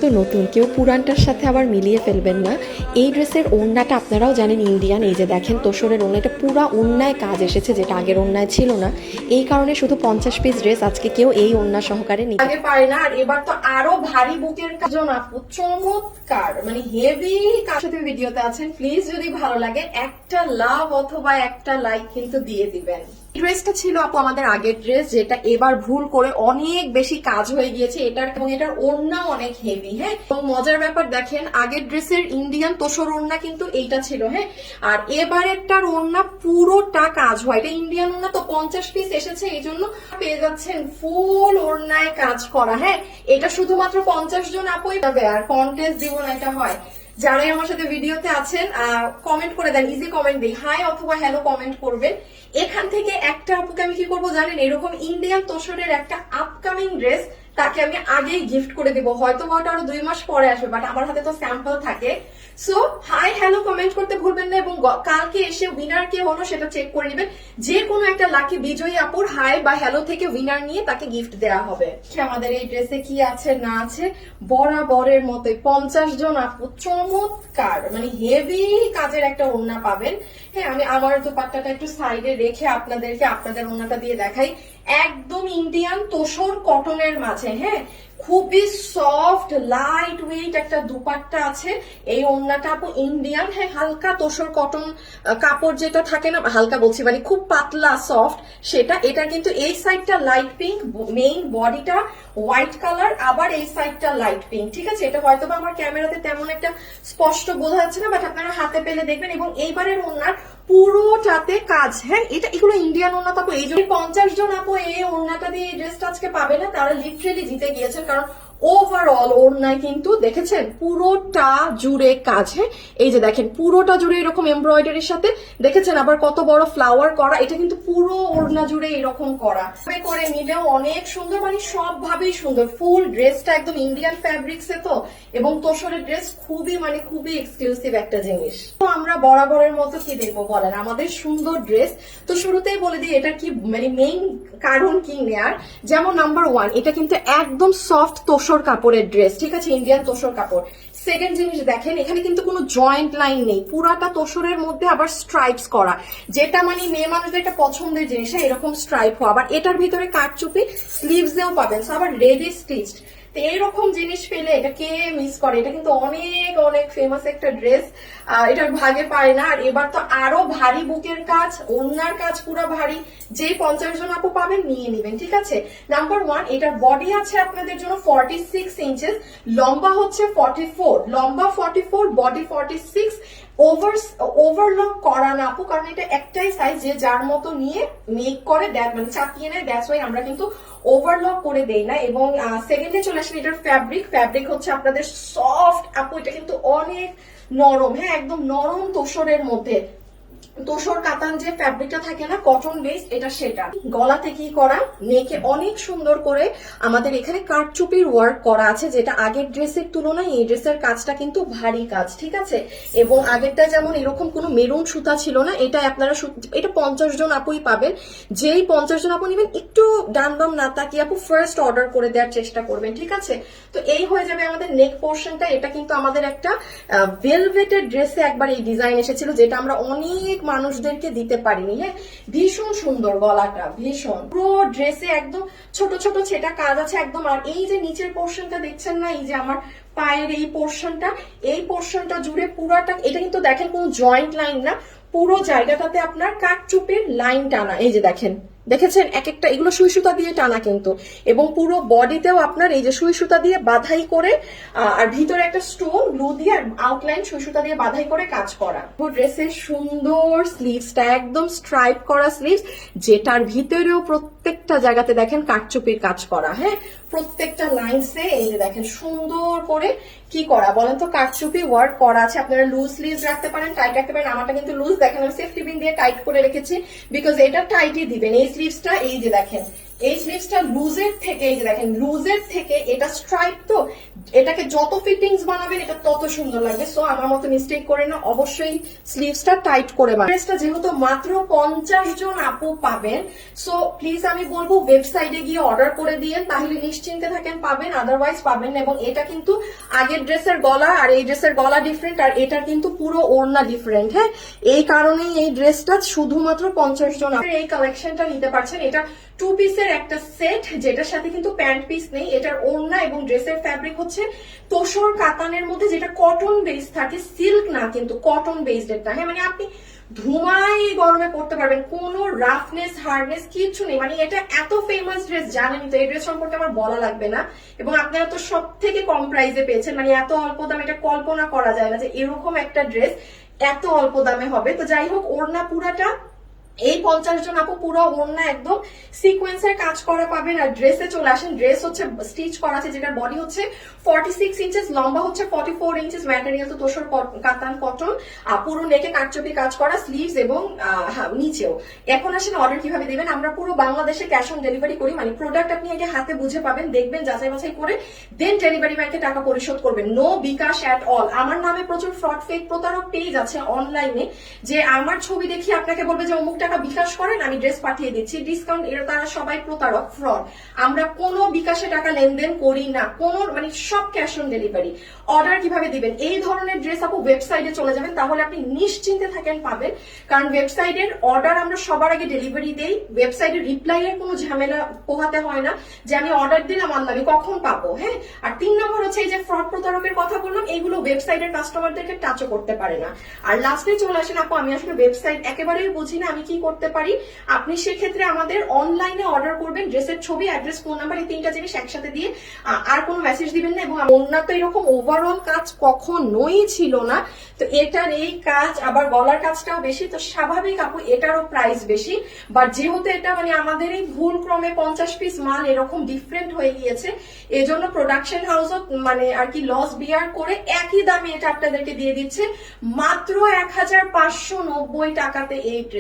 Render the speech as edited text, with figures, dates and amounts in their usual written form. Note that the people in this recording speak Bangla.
কিন্তু নতুন, কেউ পুরানটার সাথে আবার মিলিয়ে ফেলবেন না। এই ড্রেসের ওড়নাটা আপনারাও জানেন ইন্ডিয়ান, এই যে দেখেন তোসরের ওড়না, এটা পুরা ওড়নায় কাজ এসেছে যেটা আগের ওড়নায় ছিল না। এই কারণে শুধু 50 পিস ড্রেস আজকে কেউ এই ওড়না সহকারে নিতে আগে পারে না। আর এবার তো আরো ভারী বুকের কাজ না, চমৎকার মানে হেভি কার সাথে ভিডিওতে আছেন। প্লিজ যদি ভালো লাগে একটা লাভ অথবা একটা লাইক কিন্তু দিয়ে দিবেন। ড্রেসটা ছিল আপু আমাদের আগের ড্রেস, যেটা এবার ভুল করে অনেক বেশি কাজ হয়ে গিয়েছে এটার, এবং এটার ওড়না অনেক হেভি। হ্যাঁ, এবং মজার ব্যাপার দেখেন, আগের ড্রেসের ইন্ডিয়ান তোসর ওড়না কিন্তু এইটা ছিল। হ্যাঁ, আর এবারেরটার ওড়না পুরোটা কাজ হয়, এটা ইন্ডিয়ান ওড়না তো 50 পিস এসেছে, এই জন্য পেয়ে যাচ্ছেন ফুল ওড়নায় কাজ করা। হ্যাঁ, এটা শুধুমাত্র 50 জন আপুই পাবে, আর কন্টেস্ট দিব না এটা হয়। যারাই আমার সাথে ভিডিওতে আছেন কমেন্ট করে দেন, ইজি কমেন্ট দিই, হাই অথবা হ্যালো কমেন্ট করবেন। এখান থেকে একটা আপুকে আমি কি করবো জানেন, এরকম ইন্ডিয়ান তোসরের একটা আপকামিং ড্রেস তাকে আমি আগেই গিফট করে দিব, হয়তো ওটা আরো 2 মাস পরে আসবে, বাট আমার হাতে তো স্যাম্পল থাকে। সো হাই হ্যালো কমেন্ট করতে ভুলবেন না, এবং কালকে এসে উইনার কে হলো সেটা চেক করে নেবেন। যে কোনো একটা লাকি বিজয়ী আপুর হাই বা হ্যালো থেকে উইনার নিয়ে তাকে গিফট দেওয়া হবে। আমাদের এই ড্রেসে কি আছে না আছে বরাবরের মতোই 50 জন আপু চমৎকার মানে হেভি কাজের একটা ওড়না পাবেন। হ্যাঁ, আমি আমার দোপাট্টাটা একটু সাইডে রেখে আপনাদেরকে আপনাদের ওড়নাটা দিয়ে দেখাই। একদম ইন্ডিয়ান তোসর কটনের মাঝে, হ্যাঁ, খুবই সফট লাইট ওয়েট একটা দুপাট্টা আছে। এই ওড়নাটা আপু ইন্ডিয়ান, হ্যাঁ, হালকা তোসর কটন কাপড় যেটা থাকে না, হালকা বলছি মানে খুব পাতলা সফট সেটা। এটা কিন্তু এই সাইডটা লাইট পিঙ্ক, মেইন বডিটা হোয়াইট কালার, আবার এই সাইডটা লাইট পিঙ্ক। ঠিক আছে, এটা হয়তো বা আমার ক্যামেরাতে তেমন একটা স্পষ্ট বোঝা যাচ্ছে না, বাট আপনারা হাতে পেলে দেখবেন। এবং এইবারের ওড়নার পুরোটাতে কাজ। হ্যাঁ, এগুলো ইন্ডিয়ান ওড়না। তারপর এই জন্য 50 জন আপু এই ওড়নাটা দিয়ে এই ড্রেসটা আজকে পাবে না, তারা লিটারেলি জিতে গিয়েছেন। কারণ ওভারঅল ওড়নায় কিন্তু দেখেছেন পুরোটা জুড়ে কাজ। হ্যাঁ, এই যে দেখেন পুরোটা জুড়ে এরকম এমব্রয়ডারির সাথে দেখেছেন আবার কত বড় ফ্লাওয়ার করা, এটা কিন্তু পুরো ওড়না জুড়ে এরকম করা করে নিলেও অনেক সুন্দর, মানে সব ভাবেই সুন্দর। ফুল ড্রেসটা একদম ইন্ডিয়ান ফ্যাব্রিক্সে তো, এবং তোসরের ড্রেস খুবই মানে খুবই এক্সক্লুসিভ একটা জিনিস। তো আমরা বরাবরের মতো কি দেখবো বলেন, আমাদের সুন্দর ড্রেস। তো শুরুতেই বলে দিই এটা কি মানে মেইন কারণ কি নেয়ার। যেমন নাম্বার 1, এটা কিন্তু একদম সফট তোসর কাপড়ের ড্রেস, ঠিক আছে, ইন্ডিয়ান তোসর কাপড়। সেকেন্ড জিনিস দেখেন, এখানে কিন্তু কোনো জয়েন্ট লাইন নেই, পুরাটা তোসরের মধ্যে আবার স্ট্রাইপস করা, যেটা মানে মেয়ে মানুষদের একটা পছন্দের জিনিস। এরকম স্ট্রাইপ হওয়া, আবার এটার ভিতরে কাটচুপি স্লিভসেও পাবেন, আবার রেডি স্টিচড। তো এইরকম জিনিস পেলে এটা কে মিস করে, এটা কিন্তু অনেক অনেক ফেমাস একটা ড্রেস, এটার ভাগে পায় না। আর এবার তো আরো ভারী বুকের কাজ, ওড়নার কাজ পুরো ভারী, যে 50 জন আপু পাবেন নিয়ে নেবেন। ঠিক আছে, নাম্বার 1, এটার বডি আছে আপনাদের জন্য 46 ইঞ্চেস, লম্বা হচ্ছে 44, লম্বা 44, বডি 46। ওভারলক করা না আপু, কারণ এটা একটাই সাইজ, যে যার মতো নিয়ে মেক করে মানে চাপিয়ে নেয়, দ্যাটস ওয়াই আমরা কিন্তু ওভারলক করে দেই না। এবং সেকেন্ডে চলে আসলে এটার ফ্যাব্রিক হচ্ছে আপনাদের সফট আপু, এটা কিন্তু অনেক নরম। হ্যাঁ, একদম নরম তোসরের মধ্যে, তোসর কাতান যে ফ্যাব্রিকটা থাকে না কটন বেস, এটা সেটা। গলাতে কি করা, নেকে অনেক সুন্দর করে আমাদের এখানে কাটচুপির ওয়ার্ক করা আছে, যেটা আগের ড্রেসের তুলনায় এই ড্রেসের কাজটা কিন্তু ভারী কাজ। ঠিক আছে, এবং আগেরটা যেমন এরকম কোনো মেরুন সুতা ছিল না, এটা আপনারা এটা 50 জন আপুই পাবেন। যেই 50 জন আপু নেবেন একটু ডান বাম না তাকিয়ে আপু ফার্স্ট অর্ডার করে দেওয়ার চেষ্টা করবেন। ঠিক আছে, তো এই হয়ে যাবে আমাদের নেক পোর্শনটা। এটা কিন্তু আমাদের একটা ভেলভেটের ড্রেসে একবার এই ডিজাইন এসেছিল, যেটা আমরা অনেক মানুষদেরকে দিতে পারিনি। হ্যাঁ, ভীষণ সুন্দর গলাটা, ভীষণ পুরো ড্রেসে একদম ছোট ছোট ছেটা কাজ আছে একদম। আর এই যে নিচের পোর্শনটা দেখছেন না, এই যে আমার পায়ের এই পোর্শনটা জুড়ে পুরাটা, এটা কিন্তু দেখেন কোনো জয়েন্ট লাইন না, পুরো জায়গাটাতে আপনার কাটচুপির লাইন টানা। এই যে দেখেছেন এক একটা, এগুলো সুই সুতা দিয়ে টানা কিন্তু, এবং পুরো বডিতেও আপনার এই যে সুই সুতা দিয়ে বাধাই করে, আর ভিতরে একটা স্টোন গ্লু দিয়ে আর আউটলাইন সুই সুতা দিয়ে বাধাই করে কাজ করা। ড্রেসের সুন্দর স্লিভসটা একদম স্ট্রাইপ করা স্লিভস, যেটার ভিতরেও প্রত্যেকটা জায়গাতে দেখেন কাটচুপির কাজ করা। হ্যাঁ, প্রত্যেকটা লাইনসে এই যে দেখেন সুন্দর করে কি করা বলেন তো, কাটচুপি ওয়ার্ক করা আছে। আপনারা লুজ স্লিভস রাখতে পারেন, টাইট রাখতে পারেন। আমারটা কিন্তু লুজ, দেখেন আমি সেফটি পিন দিয়ে টাইট করে রেখেছি, বিকজ এটা টাইটই দিবেন। এই স্লিভসটা এই যে দেখেন এই স্লিভসটা লুজের থেকে, এই যে দেখেন লুজের থেকে এটা স্ট্রাইপ, তো এটাকে যত ফিটিংস বানাবেন এটা তত সুন্দর লাগবে। সো আমার মতো মিস্টেক করে না, অবশ্যই স্লিভসটা টাইট করে বানাবেন। ড্রেসটা যেহেতু মাত্র 50 জন আপু পাবেন, সো প্লিজ আমি বলবো ওয়েবসাইটে গিয়ে অর্ডার করে দিয়েন, তাহলে নিশ্চিন্তে থাকেন পাবেন, আদারওয়াইজ পাবেন না। এবং এটা কিন্তু আগের ড্রেসের গলা আর এই ড্রেসের গলা ডিফারেন্ট, আর এটা কিন্তু পুরো ওড়না ডিফারেন্ট। হ্যাঁ, এই কারণেই এই ড্রেসটা শুধুমাত্র 50 জন এই কালেকশনটা নিতে পারছেন। এটা 2 পিসের একটা সেট, যেটার সাথে কিন্তু প্যান্ট পিস নেই। এটার ওড়না এবং ড্রেসের ফ্যাব্রিক হচ্ছে তোসর কাতানের মধ্যে, যেটা কটন বেস থাকে, সিল্ক না কিন্তু কটন বেসড এটা। হ্যাঁ, মানে আপনি ধুমাই গরমে পড়তে পারবেন, কোনো রাফনেস হার্ডনেস কিছু নেই। মানে এটা এত ফেমাস ড্রেস, জানেন তো এই ড্রেস সম্পর্কে আমার বলা লাগবে না। এবং আপনারা তো সব থেকে কম প্রাইসে পেয়েছেন, মানে এত অল্প দামে এটা কল্পনা করা যায় না যে এরকম একটা ড্রেস এত অল্প দামে হবে। তো যাই হোক, ওড়না পুরাটা এই 50 জন আপু পুরো ওড়না একদম সিকোয়েন্সের কাজ করা পাবেন। আর ড্রেসে চলে আসেন, ড্রেস হচ্ছে স্টিচ করা আছে, যেটার বডি হচ্ছে 46 ইঞ্চেস, লম্বা হচ্ছে 44 ইঞ্চেস, ম্যাটেরিয়াল তো তোসর কাতান কটন, পুরো নেকে কাটচুপি কাজ করা, স্লিভস এবং নিচেও। এখন আসেন অর্ডার কিভাবে দিবেন। আমরা পুরো বাংলাদেশে ক্যাশ অন ডেলিভারি করি, মানে প্রোডাক্ট আপনি আগে হাতে বুঝে পাবেন, দেখবেন, যাচাই বাছাই করে দেন ডেলিভারি ম্যানকে টাকা পরিশোধ করবেন। No bKash at all. আমার নামে প্রচুর ফ্রড ফেক প্রতারক পেজ আছে অনলাইনে, যে আমার ছবি দেখি আপনাকে বলবে যে অমুক টাকা বিকাশ করেন, আমি ড্রেস পাঠিয়ে দিচ্ছি ডিসকাউন্ট। এরা তারা সবাই প্রতারক, ফ্রড। আমরা কোনো বিকাশে টাকা লেনদেন করি না, কোনো, মানে সব ক্যাশ অন ডেলিভারি। অর্ডার কিভাবে দিবেন, এই ধরনের ড্রেস আপু ওয়েবসাইটে চলে যাবেন, তাহলে আপনি নিশ্চিন্তে থাকেন পাবেন। কারণ ওয়েবসাইটের অর্ডার আমরা সবার আগে ডেলিভারি দেই, ওয়েবসাইটের রিপ্লাই এর কোনো ঝামেলা পোহাতে হয় না, যে আমি অর্ডার দিলাম আনলাম আমি কখন পাবো। হ্যাঁ, আর 3 নম্বর হচ্ছে এই যে ফ্রড প্রতারকের কথা বললাম, এইগুলো ওয়েবসাইটের কাস্টমারদেরকে টাচও করতে পারে না। আর লাস্টে চলে আসেন আপু, আমি আসলে ওয়েবসাইট একেবারেই বুঝি না, আমি কি করতে পারি। আপনি সেক্ষেত্রে আমাদের অনলাইনে অর্ডার করবেন, ড্রেসের ছবি, অ্যাড্রেস, ফোন নাম্বার, এই 3টা জিনিস একসাথে দিয়ে, আর কোনো মেসেজ দিবেন না। এবং ওড়না তো এরকম ওভারঅল কাজ কখনোই ছিল না, তো এটার এই কাজ, আবার গলার কাজটাও বেশি, তো স্বাভাবিক আপু এটারও প্রাইস বেশি। বাট যেহেতু এটা মানে আমাদের এই ভুল ক্রমে 50 পিস মাল এরকম ডিফারেন্ট হয়ে গিয়েছে, এজন্য প্রোডাকশন হাউসও মানে আর কি লস বিয়ার করে একই দামে এটা আপনাদেরকে দিয়ে দিচ্ছে মাত্র 1590 টাকাতে এই ড্রেস।